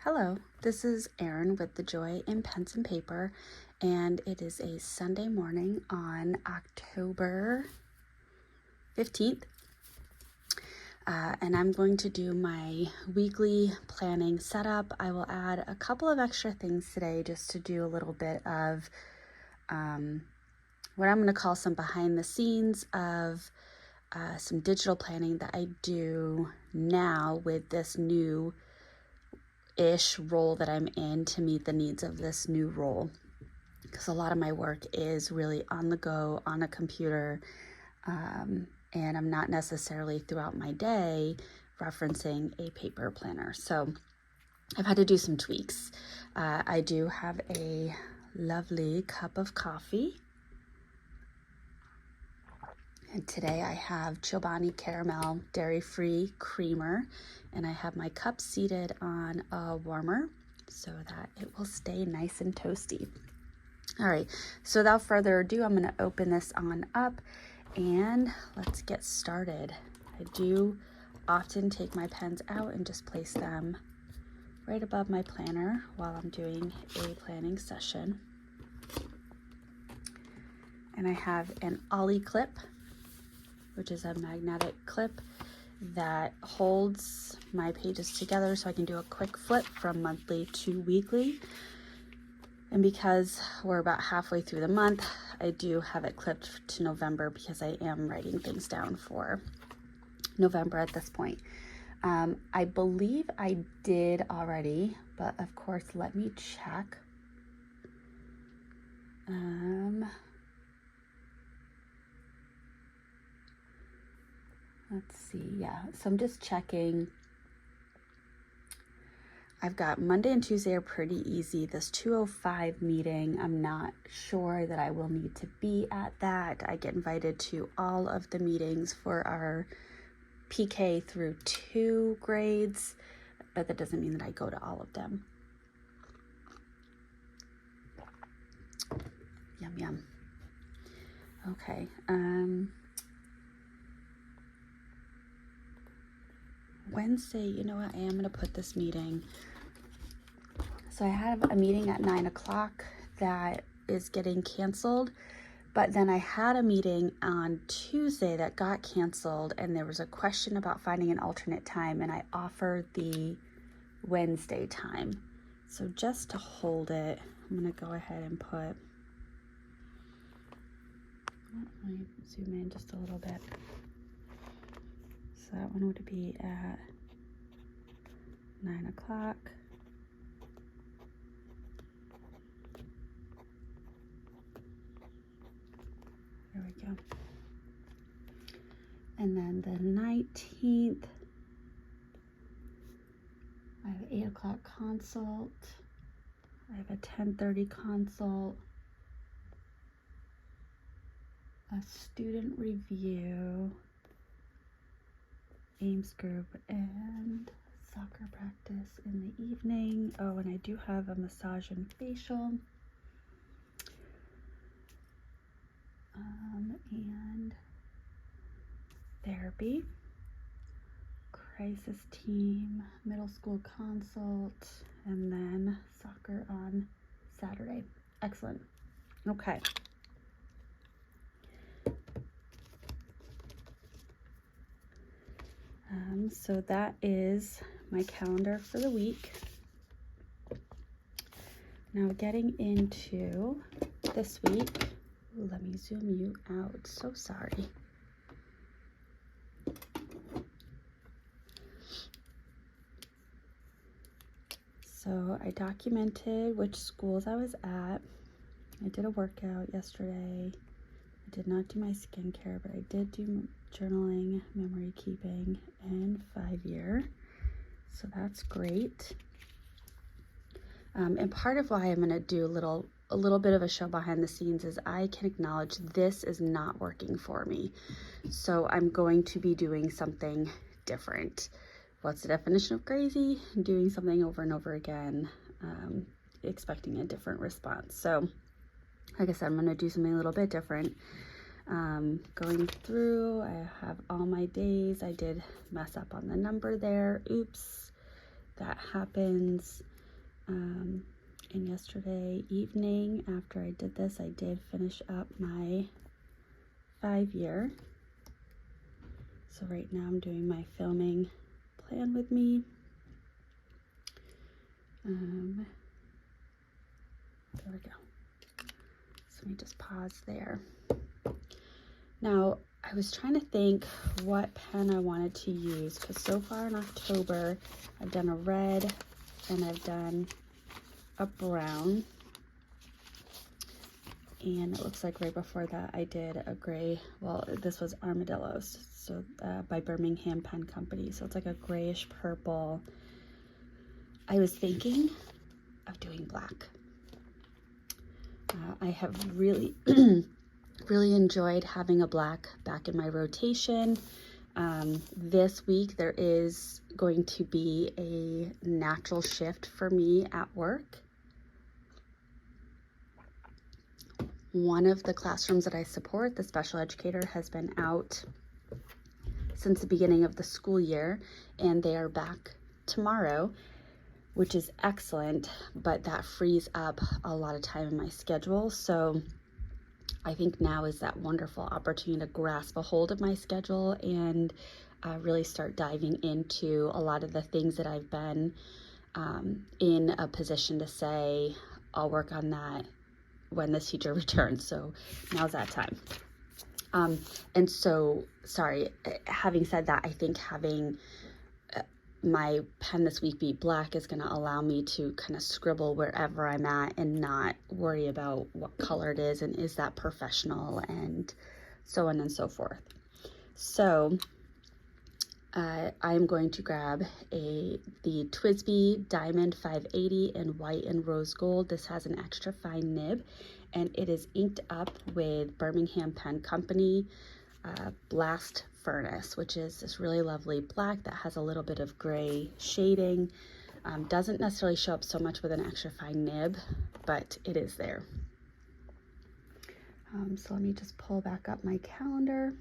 Hello, this is Erin with The Joy in Pens and Paper, and it is a Sunday morning on October 15th. And I'm going to do my weekly planning setup. I will add a couple of extra things today just to do a little bit of what I'm going to call some behind the scenes of some digital planning that I do now with this new ish role that I'm in to meet the needs of this new role, because a lot of my work is really on the go on a computer, and I'm not necessarily throughout my day referencing a paper planner. So I've had to do some tweaks. I do have a lovely cup of coffee, and today I have Chobani Caramel Dairy-Free Creamer, and I have my cup seated on a warmer so that it will stay nice and toasty. All right, so without further ado, I'm going to open this on up and let's get started. I do often take my pens out and just place them right above my planner while I'm doing a planning session. And I have an Ollie clip, which is a magnetic clip that holds my pages together so I can do a quick flip from monthly to weekly. And because we're about halfway through the month, I do have it clipped to November because I am writing things down for November at this point. I believe I did already, but of course, let me check. Let's see, yeah, so I'm just checking. I've got Monday and Tuesday are pretty easy. This 2:05 meeting, I'm not sure that I will need to be at that. I get invited to all of the meetings for our PK through 2 grades, but that doesn't mean that I go to all of them. Yum, yum. Okay, Wednesday, you know what, I am gonna put this meeting. So I have a meeting at 9 o'clock that is getting canceled, but then I had a meeting on Tuesday that got canceled, and there was a question about finding an alternate time, and I offered the Wednesday time. So just to hold it, I'm gonna go ahead and put, let me zoom in just a little bit. So that one would be at 9 o'clock. There we go. And then the 19th, I have an 8 o'clock consult. I have a 10:30 consult, a student review, Ames group, and soccer practice in the evening. Oh, and I do have a massage and facial. And therapy, crisis team, middle school consult, and then soccer on Saturday. Excellent. Okay. So that is my calendar for the week. Now getting into this week, let me zoom you out. So sorry. So I documented which schools I was at. I did a workout yesterday. I did not do my skincare, but I did do journaling, memory keeping, and 5-year. So that's great. And part of why I'm going to do a little bit of a show behind the scenes is I can acknowledge this is not working for me. So I'm going to be doing something different. What's the definition of crazy? Doing something over and over again, expecting a different response. So like I said, I'm going to do something a little bit different. Going through, I have all my days. I did mess up on the number there. Oops. that happens. And yesterday evening, after I did this, I did finish up my 5-year. So right now I'm doing my filming plan with me. There we go. So let me just pause there. Now, I was trying to think what pen I wanted to use, because so far in October, I've done a red and I've done a brown. And it looks like right before that I did a gray. Well, this was Armadillos, so by Birmingham Pen Company. So it's like a grayish purple. I was thinking of doing black. I have really, really enjoyed having a black back in my rotation. This week there is going to be a natural shift for me at work. One of the classrooms that I support, the special educator, has been out since the beginning of the school year, and they are back tomorrow, which is excellent, but that frees up a lot of time in my schedule. So I think now is that wonderful opportunity to grasp a hold of my schedule and really start diving into a lot of the things that I've been in a position to say, I'll work on that when this teacher returns. So now's that time. And so, sorry, having said that, I think having my pen this week be black is going to allow me to kind of scribble wherever I'm at and not worry about what color it is and is that professional and so on and so forth. So I'm going to grab the TWSBI Diamond 580 in white and rose gold. This has an extra fine nib, and it is inked up with Birmingham Pen Company Blast Furnace, which is this really lovely black that has a little bit of gray shading. Doesn't necessarily show up so much with an extra fine nib, but it is there. So let me just pull back up my calendar.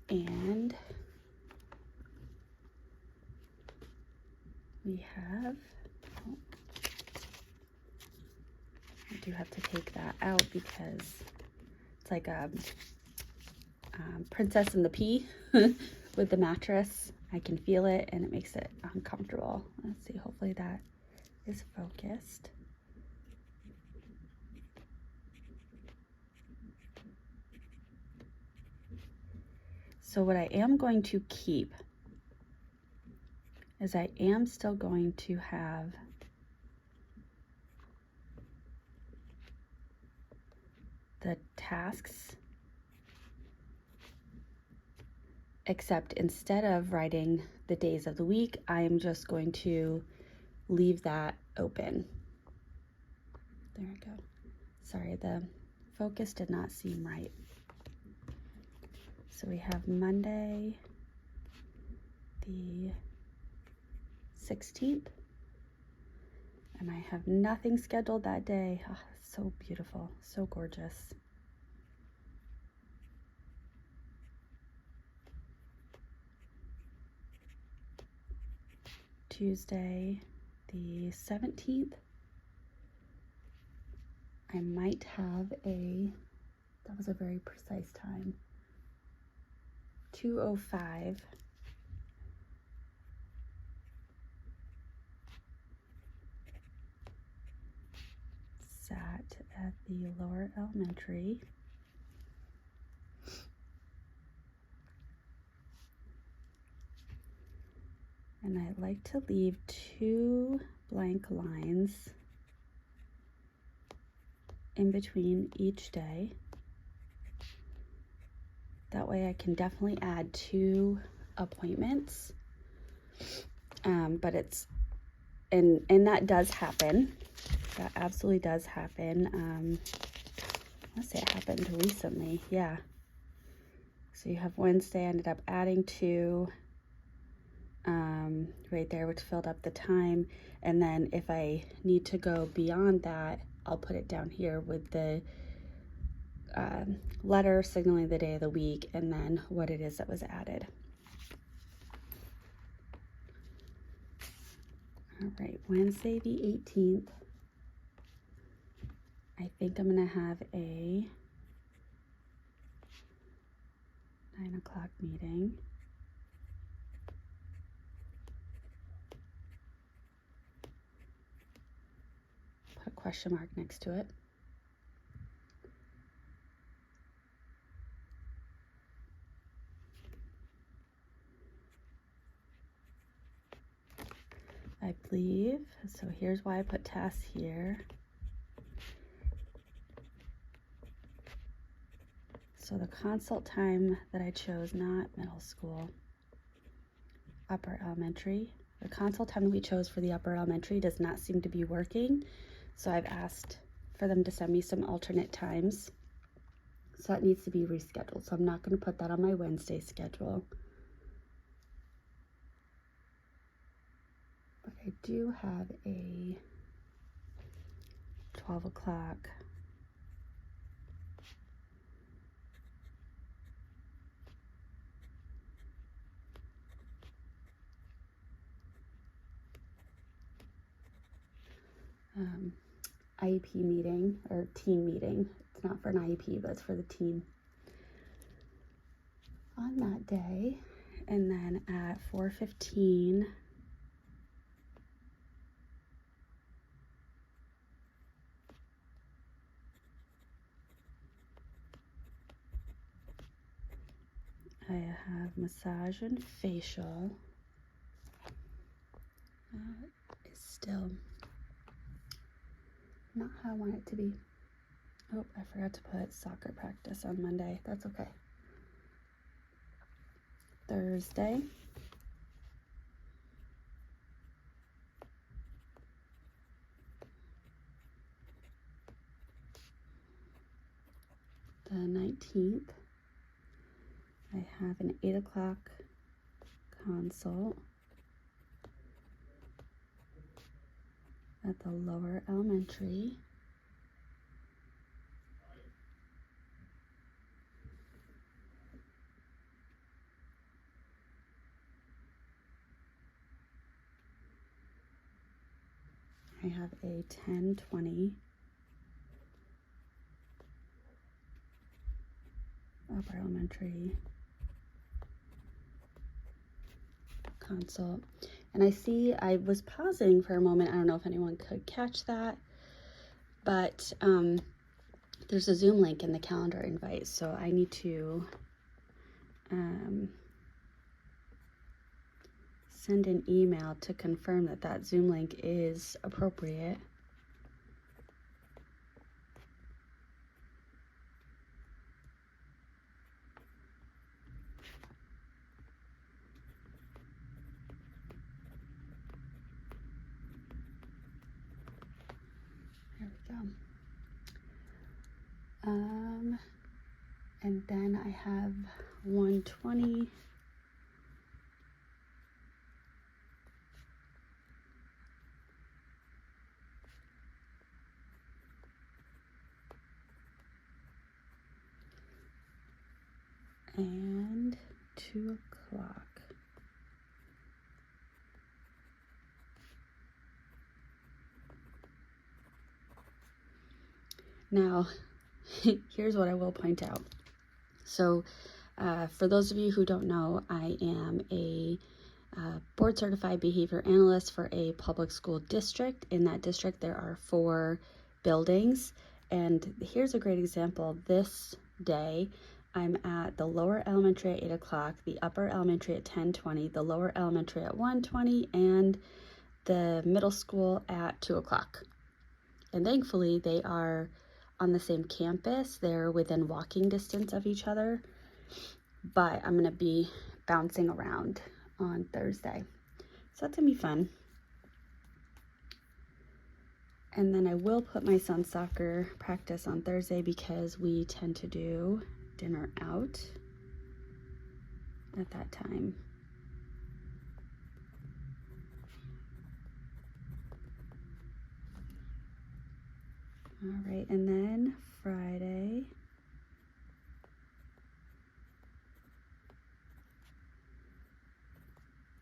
And we have, I do have to take that out because it's like a Princess and the Pea with the mattress. I can feel it and it makes it uncomfortable. Let's see, hopefully that is focused. So what I am going to keep is I am still going to have the tasks, except instead of writing the days of the week, I am just going to leave that open. There we go. Sorry, the focus did not seem right. So we have Monday, the 16th, and I have nothing scheduled that day. Oh, so beautiful, so gorgeous. Tuesday, the 17th, I might have that was a very precise time, 2:05. Sat at the lower elementary. And I like to leave 2 blank lines in between each day. That way I can definitely add 2 appointments. But it's, and that does happen. That absolutely does happen. Let's say it happened recently. Yeah. So you have Wednesday, I ended up adding 2 right there, which filled up the time. And then if I need to go beyond that, I'll put it down here with the letter signaling the day of the week and then what it is that was added. All right, Wednesday the 18th. I think I'm gonna have a 9 o'clock meeting. Put a question mark next to it. I believe, so here's why I put tasks here. So the consult time that I chose, not middle school, upper elementary. The consult time that we chose for the upper elementary does not seem to be working. So I've asked for them to send me some alternate times. So that needs to be rescheduled. So I'm not going to put that on my Wednesday schedule. But I do have a 12 o'clock IEP meeting or team meeting. It's not for an IEP, but it's for the team on that day. And then at 4:15, I have massage and facial. It's still not how I want it to be. Oh, I forgot to put soccer practice on Monday. That's okay. Thursday. The 19th. I have an 8 o'clock consult at the lower elementary. I have a 10:20 upper elementary consult. And I see, I was pausing for a moment. I don't know if anyone could catch that, but there's a Zoom link in the calendar invite. So I need to send an email to confirm that that Zoom link is appropriate. There we go. And then I have 1:20. And 2 o'clock. Now, here's what I will point out. So, for those of you who don't know, I am a board certified behavior analyst for a public school district. In that district, there are 4 buildings. And here's a great example. This day, I'm at the lower elementary at 8 o'clock, the upper elementary at 10:20, the lower elementary at 1:20, and the middle school at 2 o'clock. And thankfully, they are on the same campus. They're within walking distance of each other. But I'm going to be bouncing around on Thursday. So that's going to be fun. And then I will put my son's soccer practice on Thursday because we tend to do dinner out at that time. All right, and then Friday,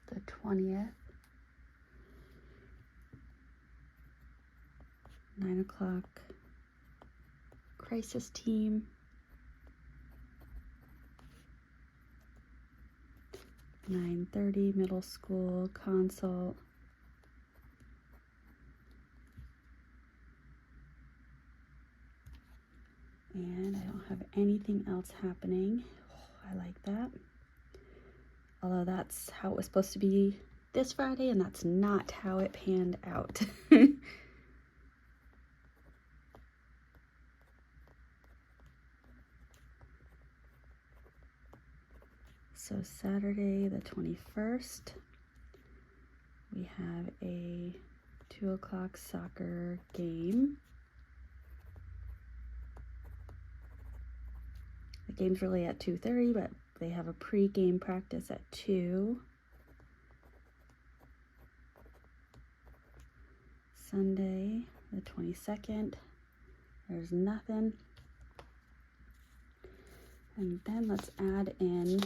the 20th, 9 o'clock crisis team. 9:30 middle school consult. And I don't have anything else happening. Oh, I like that. Although that's how it was supposed to be this Friday, and that's not how it panned out. So Saturday the 21st, we have a 2 o'clock soccer game. The game's really at 2:30, but they have a pre-game practice at 2. Sunday the 22nd, there's nothing. And then let's add in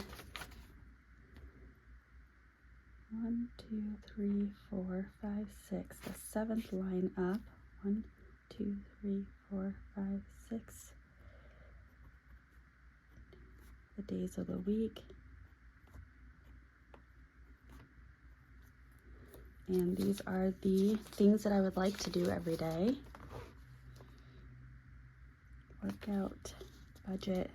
1, 2, 3, 4, 5, 6, the 7th line up. 1, 2, 3, 4, 5, 6. The days of the week. And these are the things that I would like to do every day. Workout, budget,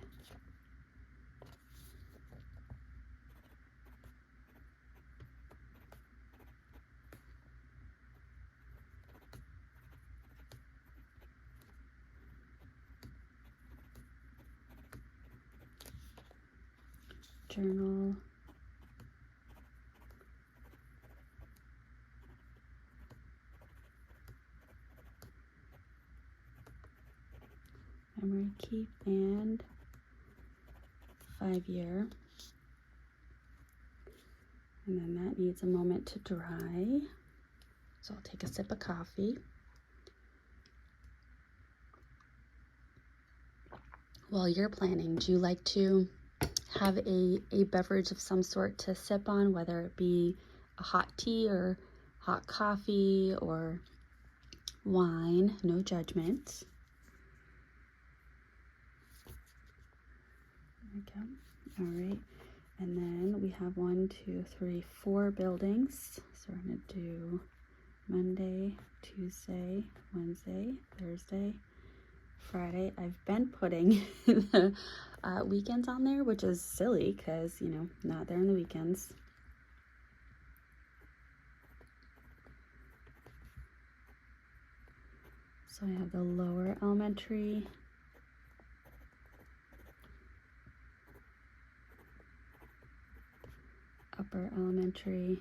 journal, memory keep, and 5-year. And then that needs a moment to dry. So I'll take a sip of coffee. While you're planning, do you like to have a beverage of some sort to sip on, whether it be a hot tea or hot coffee or wine? No judgment. There we go. All right. And then we have 1, 2, 3, 4 buildings. So we're going to do Monday, Tuesday, Wednesday, Thursday, Friday. I've been putting the weekends on there, which is silly because, you know, not there on the weekends. So I have the lower elementary, upper elementary,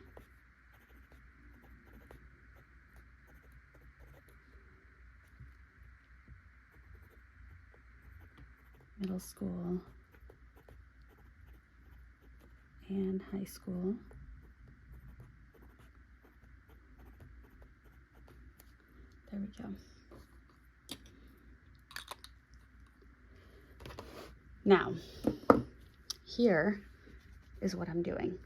middle school, and high school. There we go. Now, here is what I'm doing.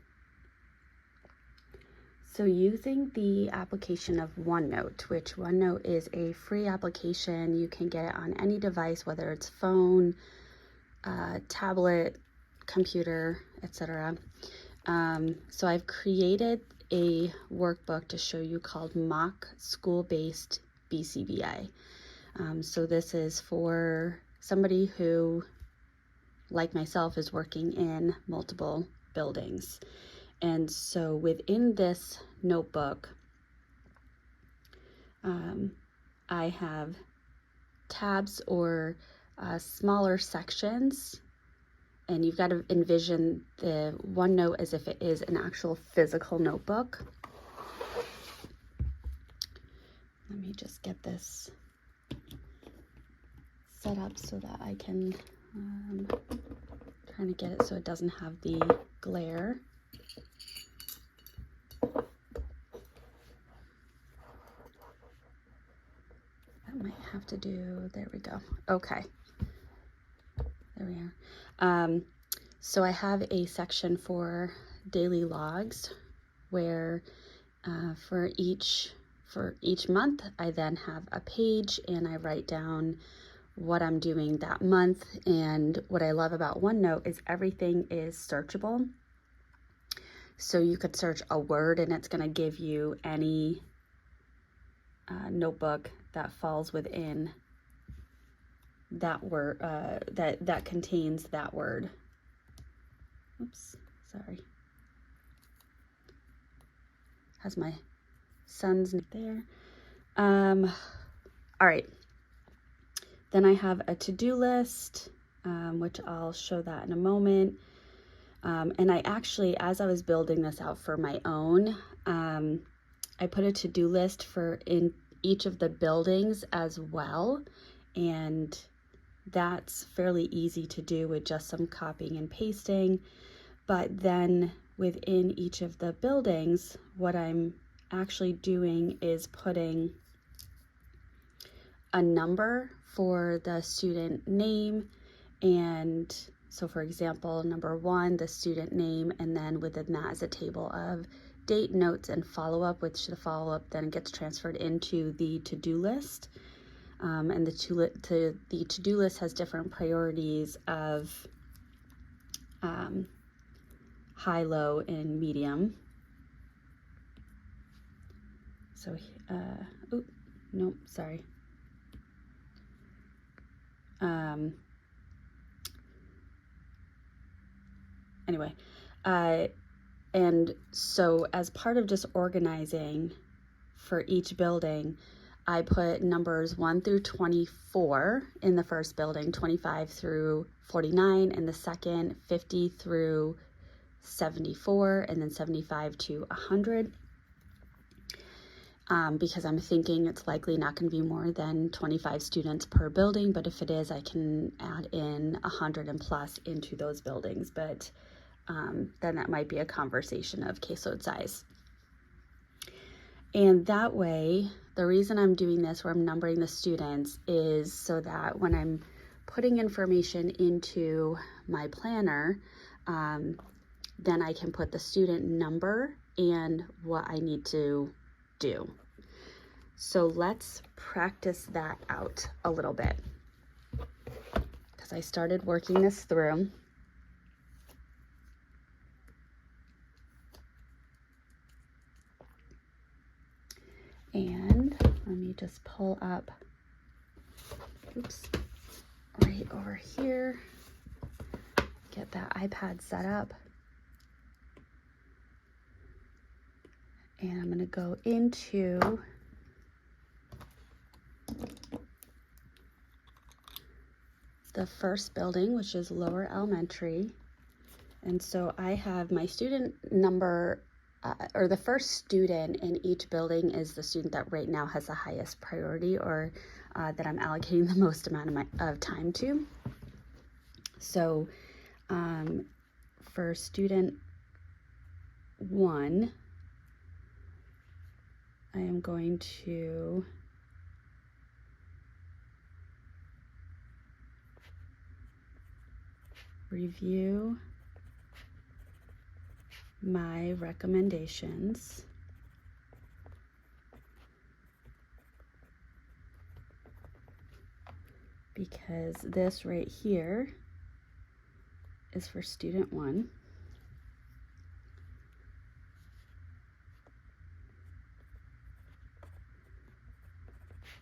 So using the application of OneNote, which OneNote is a free application. You can get it on any device, whether it's phone, tablet, computer, etc. So I've created a workbook to show you called Mock School-Based BCBA. So this is for somebody who, like myself, is working in multiple buildings. And so within this notebook, I have tabs or smaller sections, and you've got to envision the OneNote as if it is an actual physical notebook. Let me just get this set up so that I can, trying to get it so it doesn't have the glare. That might have to do, there we go. Okay, there we are. So I have a section for daily logs where for each month, I then have a page and I write down what I'm doing that month. And what I love about OneNote is everything is searchable. So you could search a word and it's going to give you any notebook that falls within that word, that contains that word. Oops, sorry. Has my son's name there. All right. Then I have a to-do list, which I'll show that in a moment. And I actually, as I was building this out for my own, I put a to-do list for in each of the buildings as well. And that's fairly easy to do with just some copying and pasting. But then within each of the buildings, what I'm actually doing is putting a number for the student name. And so for example, number 1, the student name, and then within that is a table of date, notes, and follow-up, which the follow-up then gets transferred into the to-do list. And the to-do list has different priorities of high, low, and medium. So, oh, nope, sorry. Anyway, and so as part of just organizing for each building, I put numbers 1 through 24 in the first building, 25 through 49 in the second, 50 through 74, and then 75 to 100. Because I'm thinking it's likely not going to be more than 25 students per building, but if it is, I can add in 100 and plus into those buildings, but then that might be a conversation of caseload size. And that way, the reason I'm doing this, where I'm numbering the students, is so that when I'm putting information into my planner, then I can put the student number and what I need to do. So let's practice that out a little bit, because I started working this through. And let me just pull up, oops, right over here, get that iPad set up. And I'm going to go into the first building, which is Lower Elementary. And so I have my student number, or the first student in each building is the student that right now has the highest priority, or that I'm allocating the most amount of time to. So for student 1, I am going to review my recommendations. Because this right here is for student 1.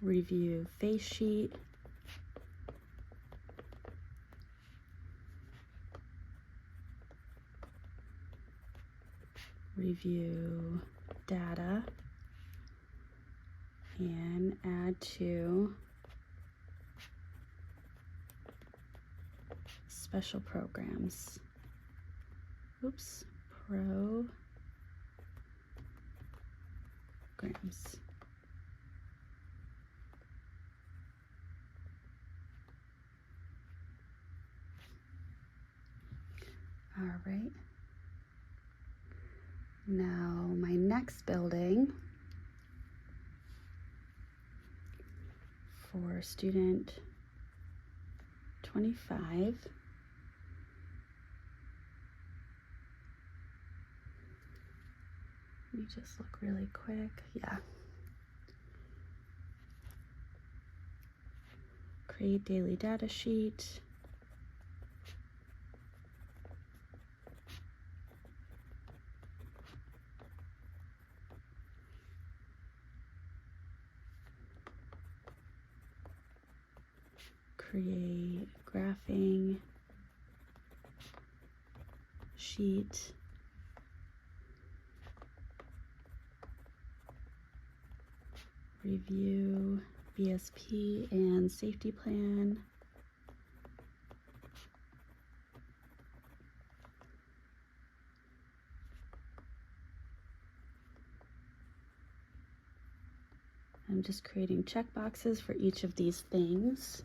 Review face sheet. Review data. And add to special programs. Oops, programs. All right. Now my next building for student 25. Let me just look really quick. Yeah. create daily data sheet. Create graphing sheet. Review BSP and safety plan. I'm just creating checkboxes for each of these things.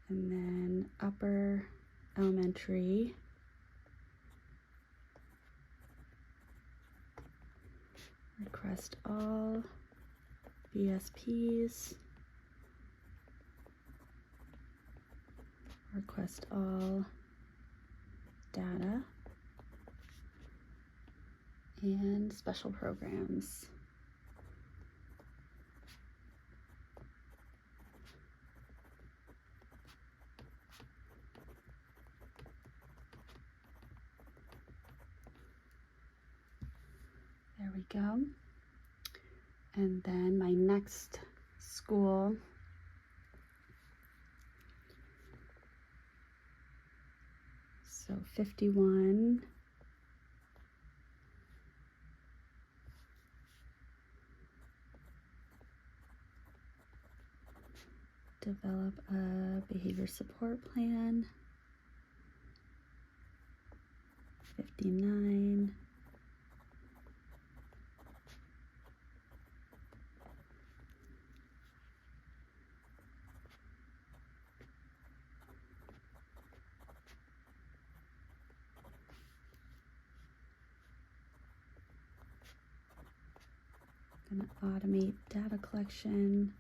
And then upper elementary. Request all BSPs. Request all data. And special programs. There we go. And then my next school so 51 develop a behavior support plan. 59 gonna automate data collection.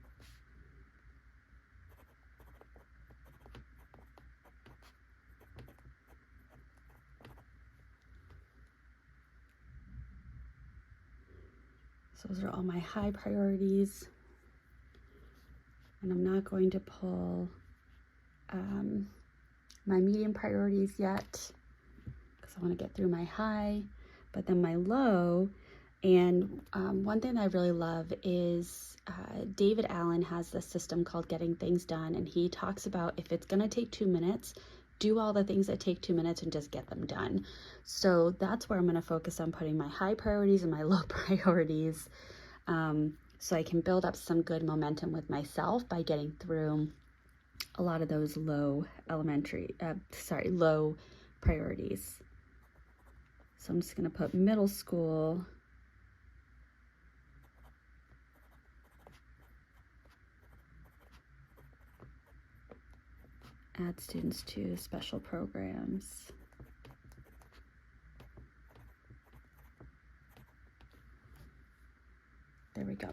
So those are all my high priorities. And I'm not going to pull my medium priorities yet because I want to get through my high, but then my low. And one thing that I really love is David Allen has this system called Getting Things Done, and he talks about if it's going to take 2 minutes, do all the things that take 2 minutes and just get them done. So that's where I'm going to focus on putting my high priorities and my low priorities, so I can build up some good momentum with myself by getting through a lot of those low priorities. So I'm just going to put middle school. Add students to special programs. There we go.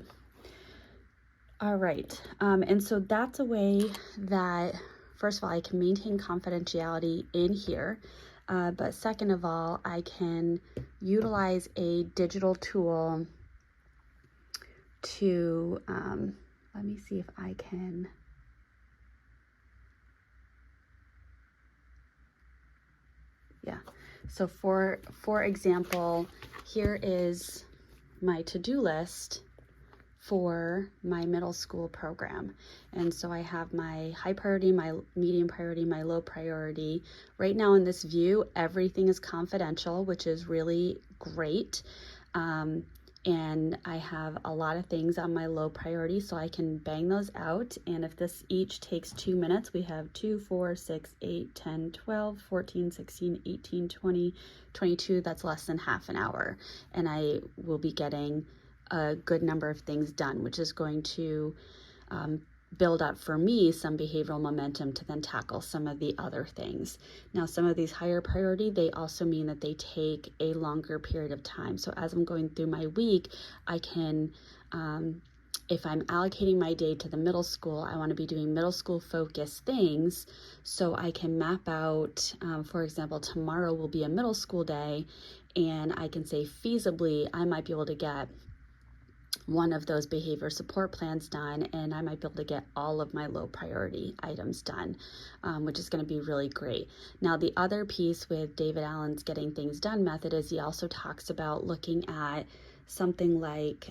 All right, and so that's a way that, first of all, I can maintain confidentiality in here, but second of all, I can utilize a digital tool to, let me see if I can, yeah. So for example, here is my to-do list for my middle school program. And so I have my high priority, my medium priority, my low priority. Right now in this view, everything is confidential, which is really great. And I have a lot of things on my low priority, so I can bang those out. And if this each takes 2 minutes, we have 2, 4, 6, 8, 10, 12, 14, 16, 18, 20, 22. That's less than half an hour. And I will be getting a good number of things done, which is going to build up for me some behavioral momentum to then tackle some of the other things. Now, some of these higher priority, they also mean that they take a longer period of time. So as I'm going through my week, I can, if I'm allocating my day to the middle school, I want to be doing middle school focused things. So I can map out, for example, tomorrow will be a middle school day, and I can say feasibly, I might be able to get one of those behavior support plans done, and I might be able to get all of my low priority items done, which is going to be really great. Now, the other piece with David Allen's Getting Things Done method is he also talks about looking at something like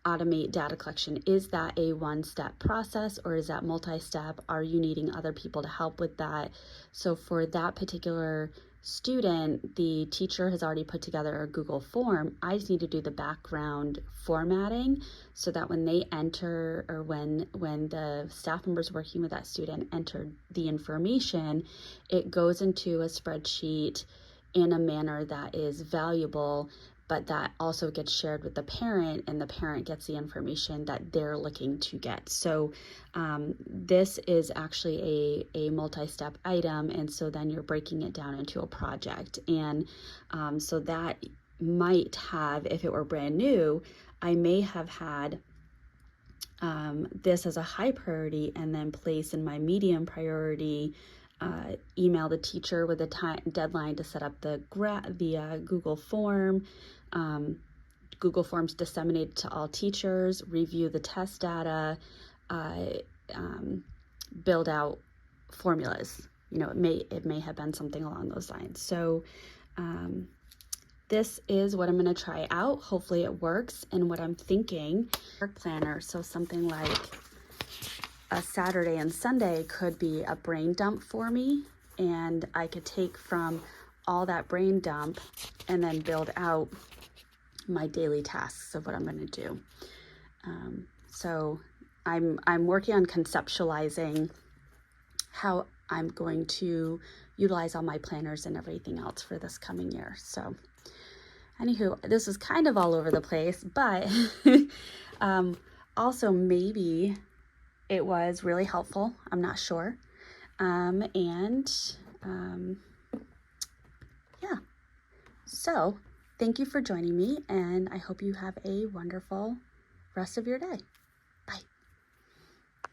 automate data collection. Is that a one-step process, or is that multi-step? Are you needing other people to help with that? So for that particular student, the teacher has already put together a Google form. I just need to do the background formatting so that when they enter, or when the staff members working with that student enter the information, it goes into a spreadsheet in a manner that is valuable, but that also gets shared with the parent, and the parent gets the information that they're looking to get. So this is actually a multi-step item, and so then you're breaking it down into a project. And so that might have, if it were brand new, I may have had this as a high priority, and then place in my medium priority, email the teacher with a deadline to set up the Google form, Google Forms disseminated to all teachers, review the test data, build out formulas. It may have been something along those lines. So this is what I'm going to try out. Hopefully it works. And what I'm thinking, work planner, so something like a Saturday and Sunday could be a brain dump for me, and I could take from all that brain dump and then build out my daily tasks of what I'm going to do. So I'm working on conceptualizing how I'm going to utilize all my planners and everything else for this coming year. So anywho, this was kind of all over the place, but also maybe it was really helpful. I'm not sure. Yeah. So thank you for joining me, and I hope you have a wonderful rest of your day.